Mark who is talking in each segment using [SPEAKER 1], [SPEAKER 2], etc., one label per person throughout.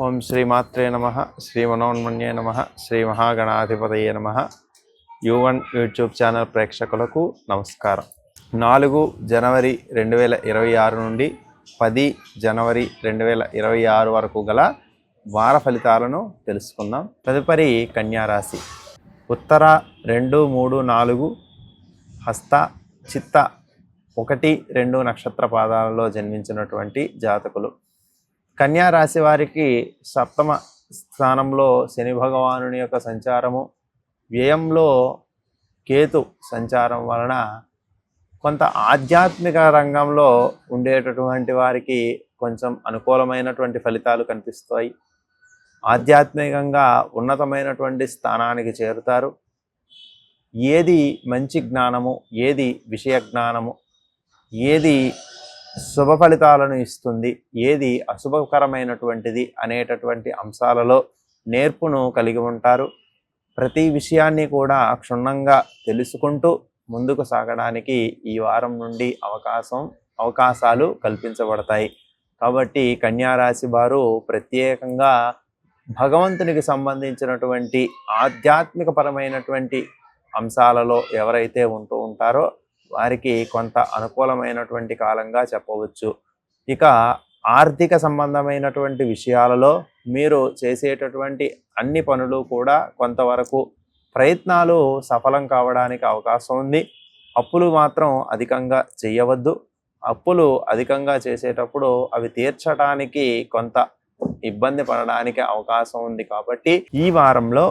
[SPEAKER 1] ఓం శ్రీమాత్రే నమ శ్రీ మనోన్మన్యే నమ శ్రీ మహాగణాధిపతయే నమ U1 యూట్యూబ్ ఛానల్ ప్రేక్షకులకు నమస్కారం. 4 జనవరి 2026 నుండి 10 జనవరి 2026 వరకు గల వార ఫలితాలను తెలుసుకుందాం. తదుపరి కన్యారాశి. ఉత్తర 2, 3, 4 హస్త చిత్త 1, 2 నక్షత్ర పాదాలలో జన్మించినటువంటి జాతకులు. కన్యా రాశి వారికి సప్తమ స్థానంలో శని భగవానుని యొక్క సంచారము, వ్యయంలో కేతు సంచారం వలన కొంత ఆధ్యాత్మిక రంగంలో ఉండేటటువంటి వారికి కొంచెం అనుకూలమైనటువంటి ఫలితాలు కనిపిస్తాయి. ఆధ్యాత్మికంగా ఉన్నతమైనటువంటి స్థానానికి చేరుతారు. ఏది మంచి జ్ఞానము, ఏది విషయ జ్ఞానము, ఏది శుభ ఫలితాలను ఇస్తుంది, ఏది అశుభకరమైనటువంటిది అనేటటువంటి అంశాలలో నేర్పును కలిగి ఉంటారు. ప్రతి విషయాన్ని కూడా క్షుణ్ణంగా తెలుసుకుంటూ ముందుకు సాగడానికి ఈ వారం నుండి అవకాశాలు కల్పించబడతాయి. కాబట్టి కన్యారాశి వారు ప్రత్యేకంగా భగవంతునికి సంబంధించినటువంటి ఆధ్యాత్మిక పరమైనటువంటి అంశాలలో ఎవరైతే ఉంటూ ఉంటారో వారికి కొంత అనుకూలమైనటువంటి కాలంగా చెప్పవచ్చు. ఇక ఆర్థిక సంబంధమైనటువంటి విషయాలలో మీరు చేసేటటువంటి అన్ని పనులు కూడా కొంతవరకు ప్రయత్నాలు సఫలం కావడానికి అవకాశం ఉంది. అప్పులు మాత్రం అధికంగా చేయవద్దు. అప్పులు అధికంగా చేసేటప్పుడు అవి తీర్చడానికి కొంత ఇబ్బంది పడడానికి అవకాశం ఉంది. కాబట్టి ఈ వారంలో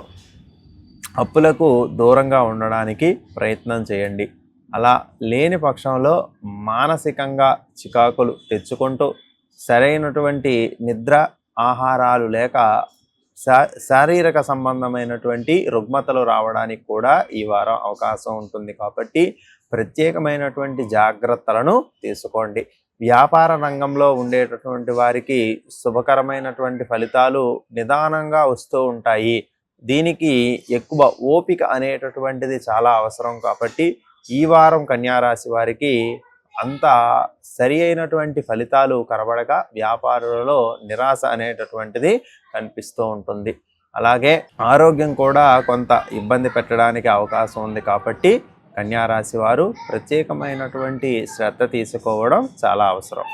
[SPEAKER 1] అప్పులకు దూరంగా ఉండడానికి ప్రయత్నం చేయండి. అలా లేని పక్షంలో మానసికంగా చికాకులు తెచ్చుకుంటూ సరైనటువంటి నిద్ర, ఆహారాలు లేక శారీరక సంబంధమైనటువంటి రుగ్మతలు రావడానికి కూడా ఈ వారం అవకాశం ఉంటుంది. కాబట్టి ప్రత్యేకమైనటువంటి జాగ్రత్తలను తీసుకోండి. వ్యాపార రంగంలో ఉండేటటువంటి వారికి శుభకరమైనటువంటి ఫలితాలు నిదానంగా వస్తూ ఉంటాయి. దీనికి ఎక్కువ ఓపిక అనేటటువంటిది చాలా అవసరం. కాబట్టి ఈ వారం కన్యారాశి వారికి అంత సరి అయినటువంటి ఫలితాలు కనబడక వ్యాపారులలో నిరాశ అనేటటువంటిది కనిపిస్తూ ఉంటుంది. అలాగే ఆరోగ్యం కూడా కొంత ఇబ్బంది పెట్టడానికి అవకాశం ఉంది. కాబట్టి కన్యారాశి వారు ప్రత్యేకమైనటువంటి శ్రద్ధ తీసుకోవడం చాలా అవసరం.